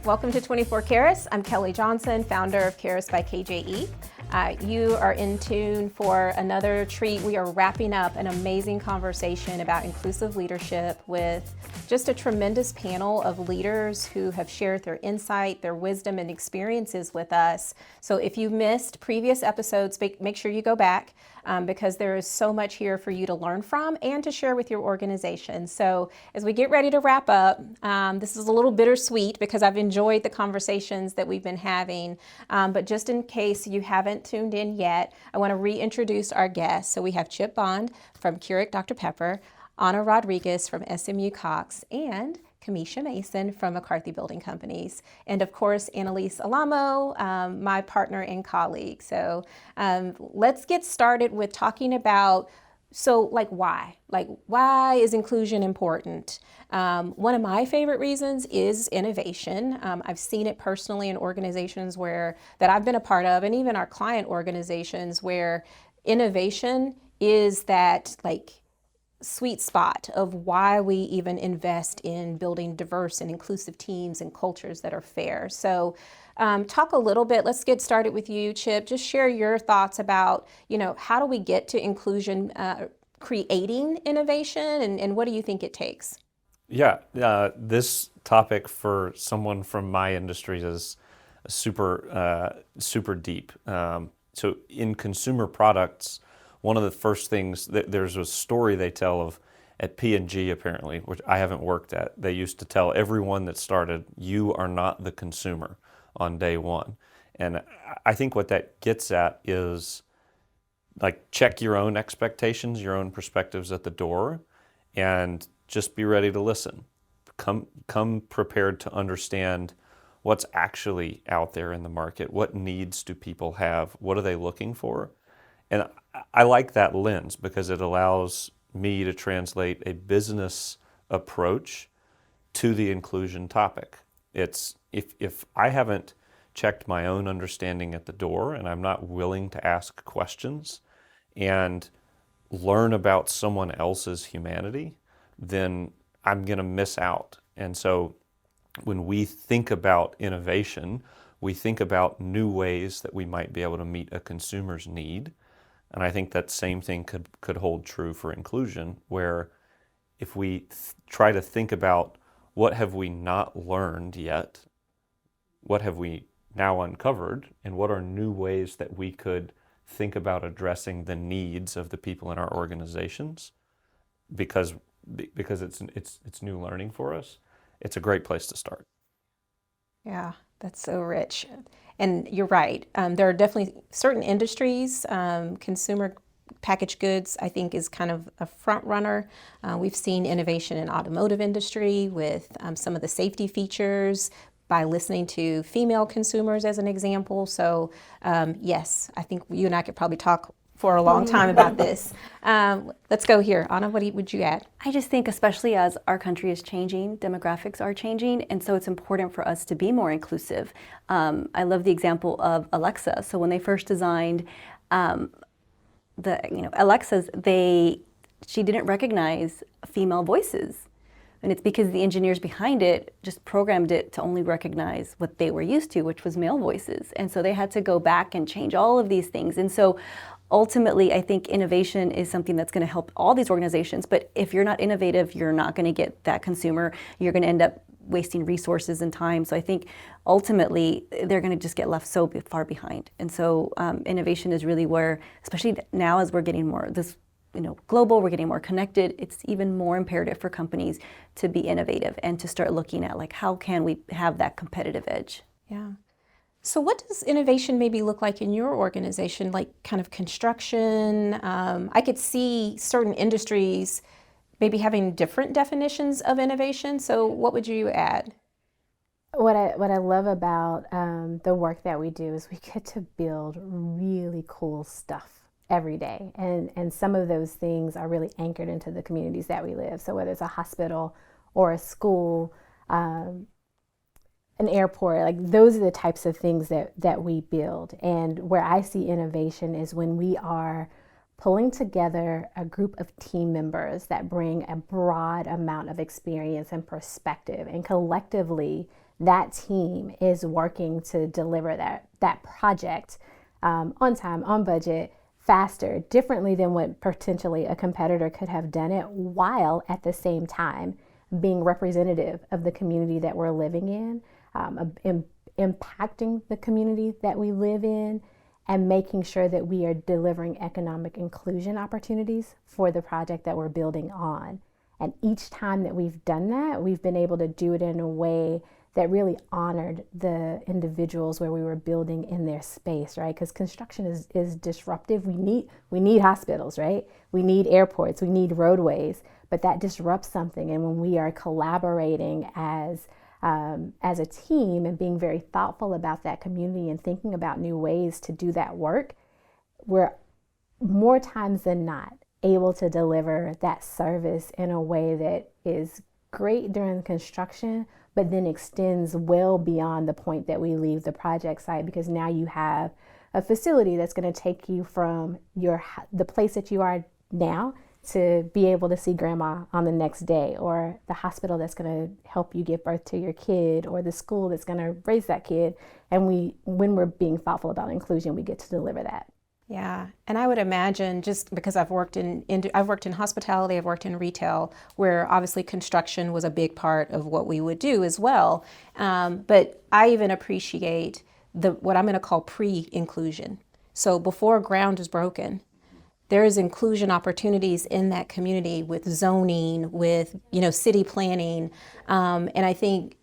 Welcome to 24 Karis. I'm Kelly Johnson, founder of Karis by KJE. You are in tune for another treat. We are wrapping up an amazing conversation about inclusive leadership with just a tremendous panel of leaders who have shared their insight, their wisdom, and experiences with us. So if you missed previous episodes, make sure you go back because there is so much here for you to learn from and to share with your organization. So as we get ready to wrap up, this is a little bittersweet because I've enjoyed the conversations that we've been having. But just in case you haven't tuned in yet, I want to reintroduce our guests. So we have Chip Bond from Keurig Dr. Pepper, Ana Rodriguez from SMU Cox, and Kamecia Mason from McCarthy Building Companies. And of course, Annalise Alamo, my partner and colleague. So let's get started with talking about, why is inclusion important? One of my favorite reasons is innovation. I've seen it personally in organizations that I've been a part of, and even our client organizations, where innovation is that sweet spot of why we even invest in building diverse and inclusive teams and cultures that are fair. So talk a little bit, let's get started with you, Chip. Just share your thoughts about, how do we get to inclusion, creating innovation, and what do you think it takes? Yeah, this topic for someone from my industry is super deep. So in consumer products, one of the first things, there's a story they tell at P&G apparently, which I haven't worked at. They used to tell everyone that started, you are not the consumer on day one. And I think what that gets at is check your own expectations, your own perspectives at the door, and just be ready to listen. Come prepared to understand what's actually out there in the market. What needs do people have? What are they looking for? And I like that lens because it allows me to translate a business approach to the inclusion topic. It's if I haven't checked my own understanding at the door and I'm not willing to ask questions and learn about someone else's humanity, then I'm going to miss out. And so when we think about innovation, we think about new ways that we might be able to meet a consumer's need. And I think that same thing could hold true for inclusion, where if we try to think about what have we not learned yet, what have we now uncovered, and what are new ways that we could think about addressing the needs of the people in our organizations, because it's new learning for us, it's a great place to start. Yeah, that's so rich. And you're right. There are definitely certain industries, consumer packaged goods, I think, is kind of a front runner. We've seen innovation in automotive industry with some of the safety features by listening to female consumers as an example. So yes, I think you and I could probably talk for a long time about this. Let's go here. Ana, what would you add? I just think, especially as our country is changing, demographics are changing, and so it's important for us to be more inclusive. I love the example of Alexa. So when they first designed Alexas, she didn't recognize female voices. And it's because the engineers behind it just programmed it to only recognize what they were used to, which was male voices. And so they had to go back and change all of these things. And so ultimately, I think innovation is something that's going to help all these organizations. But if you're not innovative, you're not going to get that consumer. You're going to end up wasting resources and time. So I think ultimately, they're going to just get left so far behind. And so innovation is really where, especially now as we're getting more global, we're getting more connected, it's even more imperative for companies to be innovative and to start looking at how can we have that competitive edge. Yeah. So what does innovation maybe look like in your organization, like kind of construction? I could see certain industries maybe having different definitions of innovation. So what would you add? What I love about the work that we do is we get to build really cool stuff every day. And some of those things are really anchored into the communities that we live. So whether it's a hospital or a school, an airport, those are the types of things that we build. And where I see innovation is when we are pulling together a group of team members that bring a broad amount of experience and perspective, and collectively that team is working to deliver that project on time, on budget, faster, differently than what potentially a competitor could have done it, while at the same time being representative of the community that we're living in, impacting the community that we live in, and making sure that we are delivering economic inclusion opportunities for the project that we're building on. And each time that we've done that, we've been able to do it in a way that really honored the individuals where we were building in their space, right? Because construction is disruptive. We need hospitals, right? We need airports, we need roadways, but that disrupts something. And when we are collaborating as a team and being very thoughtful about that community and thinking about new ways to do that work, we're more times than not able to deliver that service in a way that is great during construction, but then extends well beyond the point that we leave the project site, because now you have a facility that's going to take you from the place that you are now to be able to see grandma on the next day, or the hospital that's going to help you give birth to your kid, or the school that's going to raise that kid. And when we're being thoughtful about inclusion, we get to deliver that. Yeah, and I would imagine, just because I've worked in hospitality, I've worked in retail, where obviously construction was a big part of what we would do as well. But I even appreciate what I'm going to call pre-inclusion. So before ground is broken, there is inclusion opportunities in that community with zoning, with city planning, and I think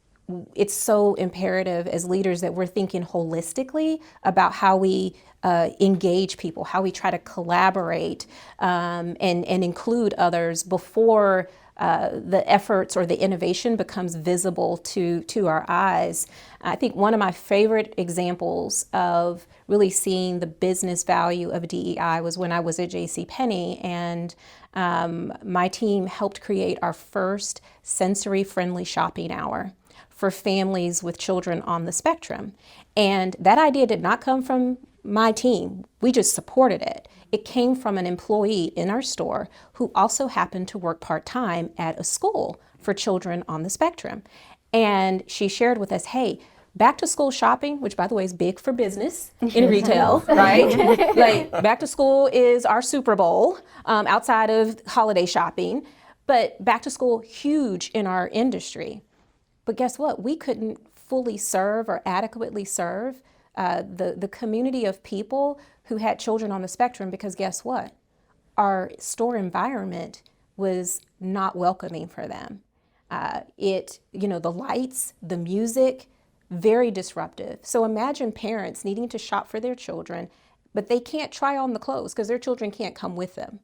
it's so imperative as leaders that we're thinking holistically about how we engage people, how we try to collaborate and include others before the efforts or the innovation becomes visible to our eyes. I think one of my favorite examples of really seeing the business value of DEI was when I was at JCPenney, and my team helped create our first sensory-friendly shopping hour for families with children on the spectrum. And that idea did not come from my team. We just supported it. It came from an employee in our store who also happened to work part-time at a school for children on the spectrum. And she shared with us, hey, back to school shopping, which by the way is big for business in retail, right? Like back to school is our Super Bowl outside of holiday shopping, but back to school, huge in our industry. But guess what? We couldn't fully serve or adequately serve the community of people who had children on the spectrum, because guess what? Our store environment was not welcoming for them. The lights, the music, very disruptive. So imagine parents needing to shop for their children, but they can't try on the clothes because their children can't come with them.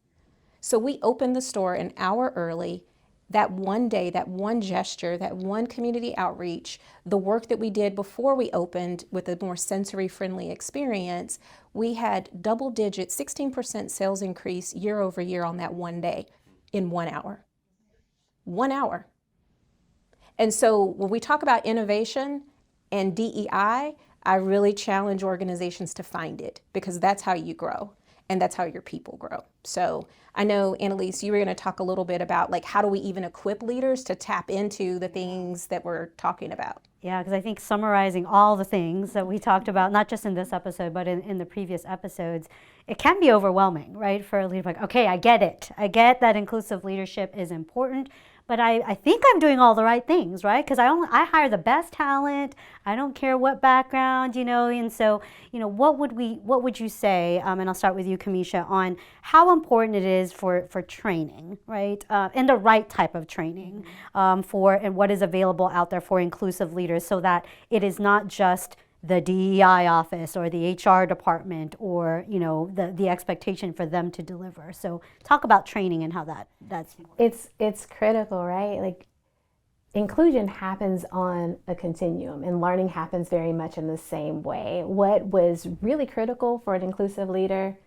So we opened the store an hour early. That one day, that one gesture, that one community outreach, the work that we did before we opened with a more sensory-friendly experience, we had double-digit 16% sales increase year over year on that one day in 1 hour. 1 hour. And so when we talk about innovation and DEI, I really challenge organizations to find it, because that's how you grow. And that's how your people grow. So I know, Annalise, you were going to talk a little bit about like how do we even equip leaders to tap into the things that we're talking about? Yeah, because I think summarizing all the things that we talked about, not just in this episode, but in the previous episodes, it can be overwhelming, right? For a leader, like, okay, I get it. I get that inclusive leadership is important, but I think I'm doing all the right things, right? Because I hire the best talent. I don't care what background, and so, what would you say, and I'll start with you, Kamecia, on how important it is for training, right? And the right type of training and what is available out there for inclusive leaders, so that it is not just the DEI office or the HR department or the expectation for them to deliver. So talk about training and how that's important. It's critical, right? Like inclusion happens on a continuum, and learning happens very much in the same way. What was really critical for an inclusive leader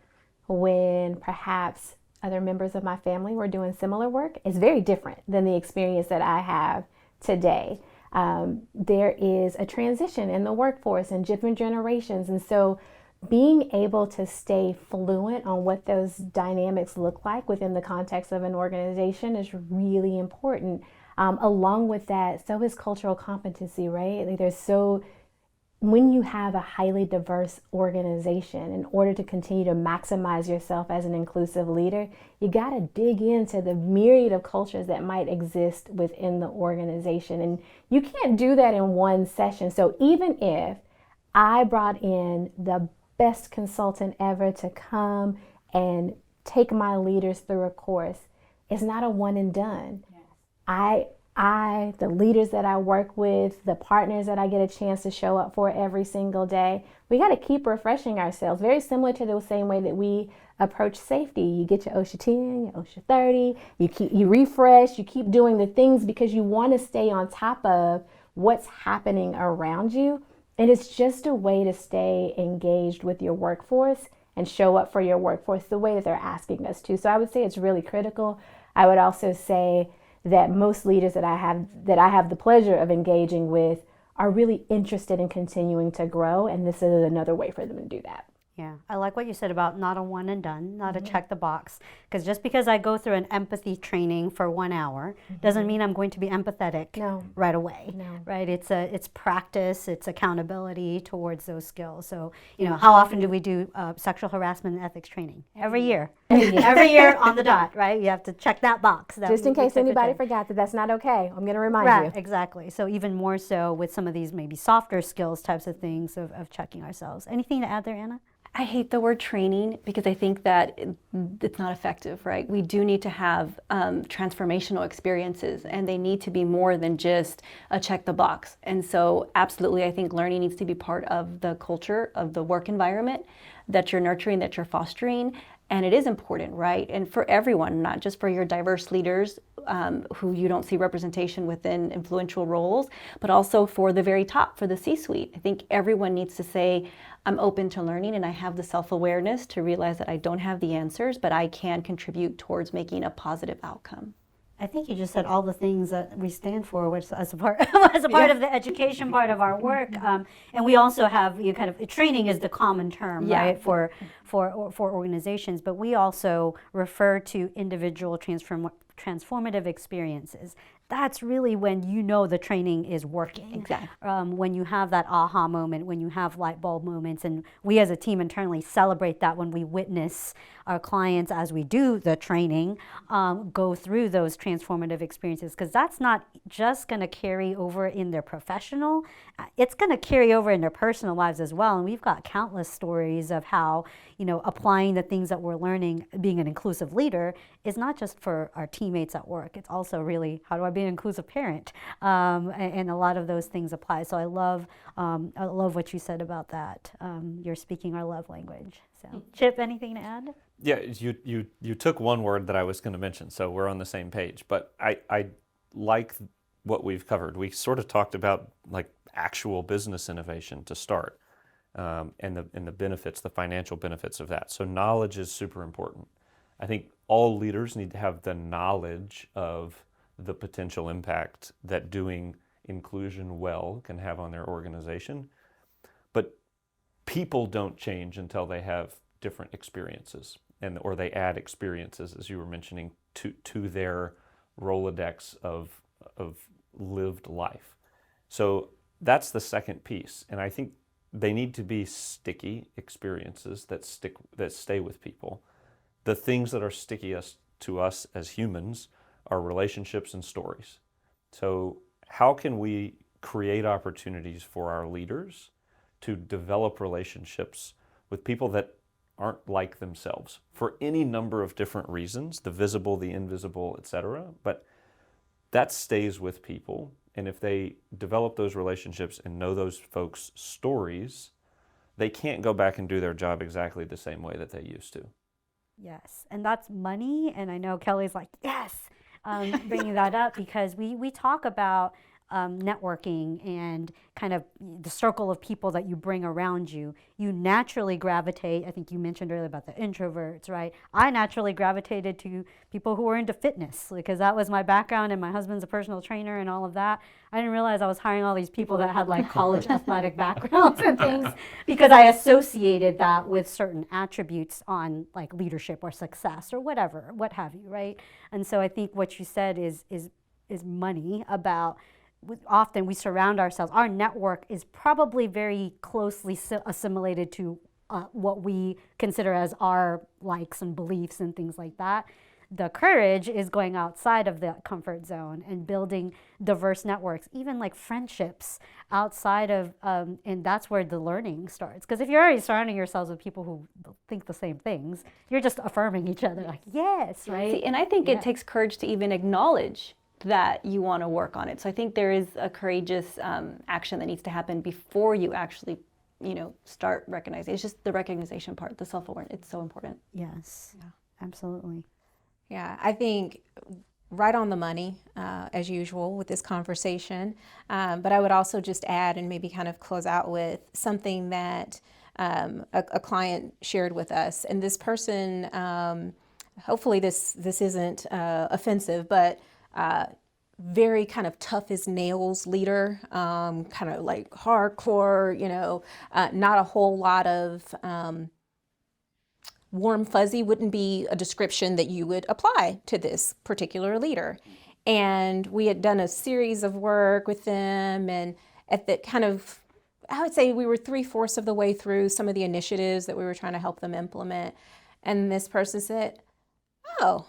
when perhaps other members of my family were doing similar work is very different than the experience that I have today. There is a transition in the workforce and different generations. And so being able to stay fluent on what those dynamics look like within the context of an organization is really important. Along with that, so is cultural competency, right? Like when you have a highly diverse organization, in order to continue to maximize yourself as an inclusive leader, you got to dig into the myriad of cultures that might exist within the organization. And you can't do that in one session. So even if I brought in the best consultant ever to come and take my leaders through a course, it's not a one and done. Yes. The leaders that I work with, the partners that I get a chance to show up for every single day, we got to keep refreshing ourselves. Very similar to the same way that we approach safety. You get your OSHA 10, your OSHA 30, you refresh, you keep doing the things because you want to stay on top of what's happening around you. And it's just a way to stay engaged with your workforce and show up for your workforce the way that they're asking us to. So I would say it's really critical. I would also say that most leaders that I have the pleasure of engaging with are really interested in continuing to grow, and this is another way for them to do that. Yeah, I like what you said about not a one and done, not a check the box. Because just because I go through an empathy training for 1 hour doesn't mean I'm going to be empathetic right away. No. Right? It's practice, it's accountability towards those skills. So, how often do we do sexual harassment and ethics training? Every year. Every year on the dot, right? You have to check that box. Just in case anybody forgot that that's not okay. I'm going to remind you. Exactly. So even more so with some of these maybe softer skills types of things of checking ourselves. Anything to add there, Anna? I hate the word training because I think that it's not effective, right? We do need to have transformational experiences, and they need to be more than just a check the box. And so absolutely, I think learning needs to be part of the culture of the work environment that you're nurturing, that you're fostering. And it is important, right? And for everyone, not just for your diverse leaders who you don't see representation within influential roles, but also for the very top, for the C-suite. I think everyone needs to say, I'm open to learning and I have the self-awareness to realize that I don't have the answers, but I can contribute towards making a positive outcome. I think you just said all the things that we stand for, which as a part of the education part of our work, and we also have training is the common term, right, for organizations, but we also refer to individual transformative experiences. That's really when the training is working. Exactly. When you have that aha moment, when you have light bulb moments, and we as a team internally celebrate that when we witness our clients as we do the training go through those transformative experiences, because that's not just going to carry over in their professional, it's going to carry over in their personal lives as well. And we've got countless stories of how applying the things that we're learning, being an inclusive leader, is not just for our teammates at work. It's also really, how do I be an inclusive parent? And a lot of those things apply. So I love what you said about that. You're speaking our love language. So, Chip, anything to add? Yeah, you took one word that I was going to mention, so we're on the same page. But I like what we've covered. We sort of talked about like actual business innovation to start, and the benefits, the financial benefits of that. So knowledge is super important. I think all leaders need to have the knowledge of the potential impact that doing inclusion well can have on their organization. But people don't change until they have different experiences, or they add experiences, as you were mentioning, to their Rolodex of lived life. So that's the second piece, and I think they need to be sticky experiences that stay with people. The things that are stickiest to us as humans are relationships and stories. So how can we create opportunities for our leaders to develop relationships with people that aren't like themselves for any number of different reasons, the visible, the invisible, etc. But that stays with people. And if they develop those relationships and know those folks' stories, they can't go back and do their job exactly the same way that they used to. Yes, and that's money. And I know Kelly's like, yes, bringing that up, because we talk about networking and kind of the circle of people that you bring around you. You naturally gravitate, I think you mentioned earlier about the introverts, right? I naturally gravitated to people who were into fitness because that was my background, and my husband's a personal trainer and all of that. I didn't realize I was hiring all these people that had like college athletic backgrounds and things because I associated that with certain attributes on like leadership or success or whatever, what have you, right? And so I think what you said is is money, about often we surround ourselves, our network is probably very closely assimilated to what we consider as our likes and beliefs and things like that. The courage is going outside of the comfort zone and building diverse networks, even like friendships outside of, and that's where the learning starts. Because if you're already surrounding yourselves with people who think the same things, you're just affirming each other, like, yes, right? See, and I think it takes courage to even acknowledge that you want to work on it. So I think there is a courageous action that needs to happen before you actually, start recognizing. It's just the recognition part, the self-awareness. It's so important. Yes, absolutely. Yeah, I think right on the money, as usual, with this conversation. But I would also just add and maybe kind of close out with something that a client shared with us. And this person, hopefully this isn't offensive, but very kind of tough as nails leader, kind of like hardcore, not a whole lot of warm fuzzy wouldn't be a description that you would apply to this particular leader. And we had done a series of work with them, and at the kind of, I would say we were 3/4 of the way through some of the initiatives that we were trying to help them implement. And this person said, "Oh,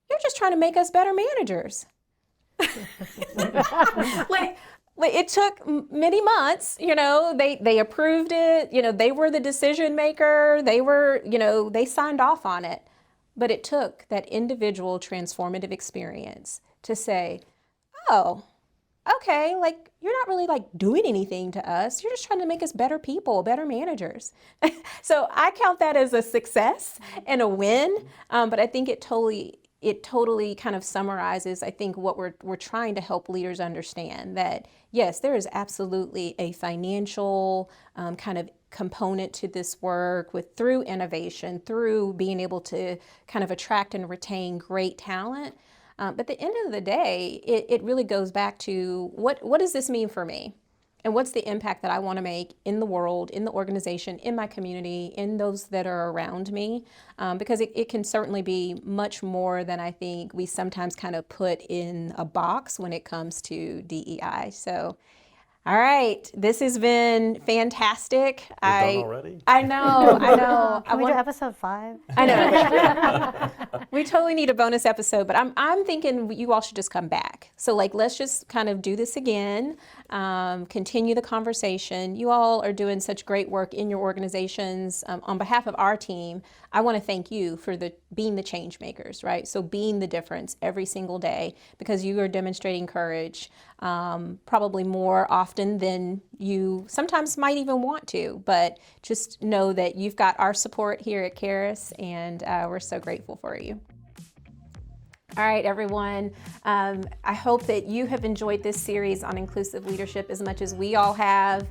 you're just trying to make us better managers." Like it took many months, they approved it, they were the decision maker, they signed off on it. But it took that individual transformative experience to say, oh, okay, like you're not really like doing anything to us. You're just trying to make us better people, better managers. So I count that as a success and a win. But I think it totally kind of summarizes, I think, what we're trying to help leaders understand, that yes, there is absolutely a financial kind of component to this work through innovation, through being able to kind of attract and retain great talent. But at the end of the day, it really goes back to what does this mean for me? And what's the impact that I want to make in the world, in the organization, in my community, in those that are around me? Because it can certainly be much more than I think we sometimes kind of put in a box when it comes to DEI. So, all right, this has been fantastic. We're done already? I know. Can we do episode 5? I know. We totally need a bonus episode, but I'm thinking you all should just come back. So let's just kind of do this again, continue the conversation. You all are doing such great work in your organizations. On behalf of our team, I want to thank you for being the change makers, right? So being the difference every single day, because you are demonstrating courage, probably more often than you sometimes might even want to, but just know that you've got our support here at Karis, and we're so grateful for you. All right, everyone. I hope that you have enjoyed this series on inclusive leadership as much as we all have.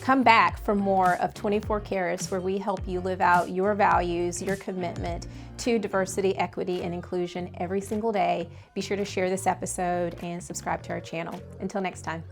Come back for more of 24 Karis, where we help you live out your values, your commitment to diversity, equity, and inclusion every single day. Be sure to share this episode and subscribe to our channel. Until next time.